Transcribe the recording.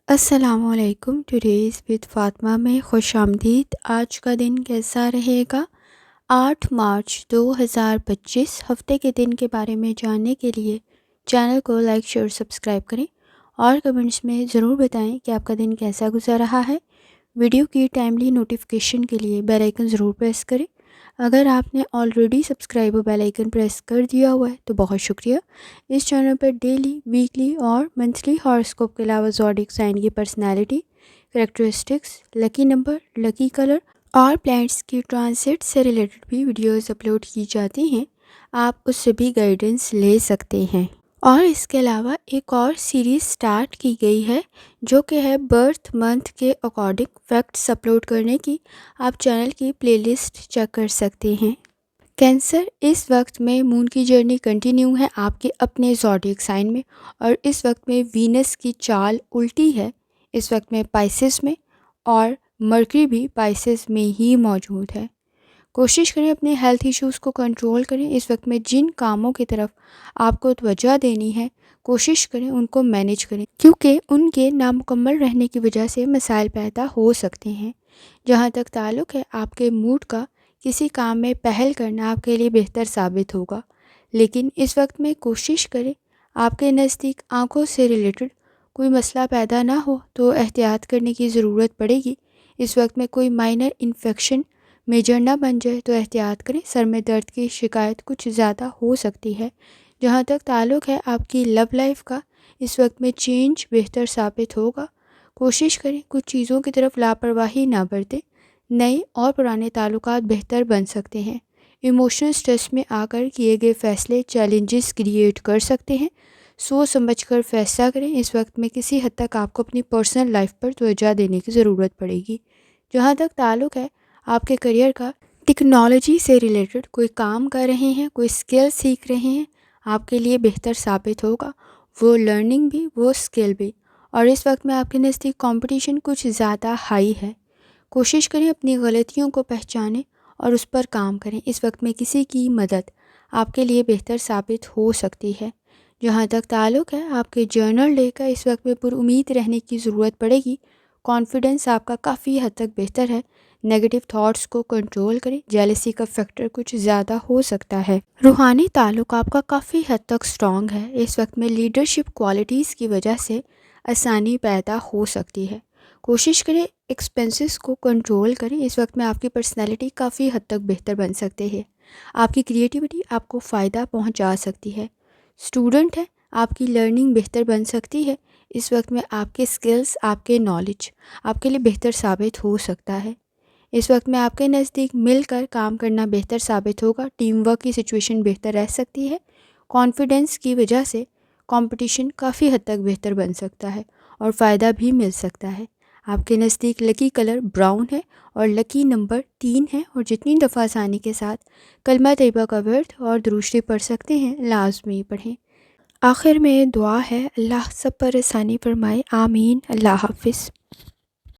السلام علیکم، today's with Fatima میں خوش آمدید۔ آج کا دن کیسا رہے گا؟ 8 مارچ 2025 ہفتے کے دن کے بارے میں جاننے کے لیے چینل کو لائک شیئر سبسکرائب کریں اور کمنٹس میں ضرور بتائیں کہ آپ کا دن کیسا گزر رہا ہے۔ ویڈیو کی ٹائملی نوٹیفیکیشن کے لیے بیل آئیکن ضرور پریس کریں۔ اگر آپ نے آلریڈی سبسکرائب اور بیل آئیکن پریس کر دیا ہوا ہے تو بہت شکریہ۔ اس چینل پر ڈیلی، ویکلی اور منتھلی ہاراسکوپ کے علاوہ زوڈیک سائن کی پرسنالٹی، کریکٹرسٹکس، لکی نمبر، لکی کلر اور پلانٹس کی ٹرانزٹ سے ریلیٹڈ بھی ویڈیوز اپلوڈ کی جاتی ہیں۔ آپ اس سے بھی گائیڈنس لے سکتے ہیں۔ اور اس کے علاوہ ایک اور سیریز سٹارٹ کی گئی ہے جو کہ ہے برتھ منتھ کے اکارڈنگ فیکٹس اپلوڈ کرنے کی۔ آپ چینل کی پلے لسٹ چیک کر سکتے ہیں۔ کینسر، اس وقت میں مون کی جرنی کنٹینیو ہے آپ کے اپنے زوڈیک سائن میں، اور اس وقت میں وینس کی چال الٹی ہے۔ اس وقت میں پائسس میں، اور مرکری بھی پائسس میں ہی موجود ہے۔ کوشش کریں اپنے ہیلتھ ایشوز کو کنٹرول کریں۔ اس وقت میں جن کاموں کی طرف آپ کو توجہ دینی ہے کوشش کریں ان کو مینیج کریں، کیونکہ ان کے نامکمل رہنے کی وجہ سے مسائل پیدا ہو سکتے ہیں۔ جہاں تک تعلق ہے آپ کے موڈ کا، کسی کام میں پہل کرنا آپ کے لیے بہتر ثابت ہوگا، لیکن اس وقت میں کوشش کریں آپ کے نزدیک آنکھوں سے ریلیٹڈ کوئی مسئلہ پیدا نہ ہو تو احتیاط کرنے کی ضرورت پڑے گی۔ اس وقت میں کوئی مائنر انفیکشن میجر نہ بن جائے تو احتیاط کریں۔ سر میں درد کی شکایت کچھ زیادہ ہو سکتی ہے۔ جہاں تک تعلق ہے آپ کی لو لائف کا، اس وقت میں چینج بہتر ثابت ہوگا۔ کوشش کریں کچھ چیزوں کی طرف لاپرواہی نہ برتیں۔ نئے اور پرانے تعلقات بہتر بن سکتے ہیں۔ ایموشنل سٹریس میں آ کر کیے گئے فیصلے چیلنجز کریٹ کر سکتے ہیں۔ سوچ سمجھ کر فیصلہ کریں۔ اس وقت میں کسی حد تک آپ کو اپنی پرسنل لائف پر توجہ دینے کی ضرورت پڑے گی۔ جہاں تک تعلق ہے آپ کے کریئر کا، ٹیکنالوجی سے ریلیٹڈ کوئی کام کر رہے ہیں، کوئی اسکل سیکھ رہے ہیں، آپ کے لیے بہتر ثابت ہوگا، وہ لرننگ بھی، وہ اسکل بھی۔ اور اس وقت میں آپ کے نزدیک کمپٹیشن کچھ زیادہ ہائی ہے۔ کوشش کریں اپنی غلطیوں کو پہچانیں اور اس پر کام کریں۔ اس وقت میں کسی کی مدد آپ کے لیے بہتر ثابت ہو سکتی ہے۔ جہاں تک تعلق ہے آپ کے جرنل ڈے کا، اس وقت میں پر امید رہنے کی ضرورت پڑے گی۔ کانفیڈنس آپ کا کافی حد تک بہتر ہے۔ نیگیٹو تھاٹس کو کنٹرول کریں۔ جیلسی کا فیکٹر کچھ زیادہ ہو سکتا ہے۔ روحانی تعلق آپ کا کافی حد تک سٹرونگ ہے۔ اس وقت میں لیڈرشپ کوالٹیز کی وجہ سے آسانی پیدا ہو سکتی ہے۔ کوشش کریں ایکسپینسز کو کنٹرول کریں۔ اس وقت میں آپ کی پرسنالٹی کافی حد تک بہتر بن سکتے ہیں۔ آپ کی کریٹیوٹی آپ کو فائدہ پہنچا سکتی ہے۔ اسٹوڈنٹ ہے، آپ کی لرننگ بہتر بن سکتی ہے۔ اس وقت میں آپ کے سکلز، آپ کے نالج آپ کے لیے بہتر ثابت ہو سکتا ہے۔ اس وقت میں آپ کے نزدیک مل کر کام کرنا بہتر ثابت ہوگا۔ ٹیم ورک کی سچویشن بہتر رہ سکتی ہے۔ کانفیڈنس کی وجہ سے کمپٹیشن کافی حد تک بہتر بن سکتا ہے اور فائدہ بھی مل سکتا ہے۔ آپ کے نزدیک لکی کلر براؤن ہے اور لکی نمبر 3 ہے، اور جتنی دفعہ آسانی کے ساتھ کلمہ طیبہ کا ورد اور درود شریف پڑھ سکتے ہیں لازمی پڑھیں۔ آخر میں دعا ہے، اللہ سب پر آسانی فرمائے، آمین۔ اللہ حافظ۔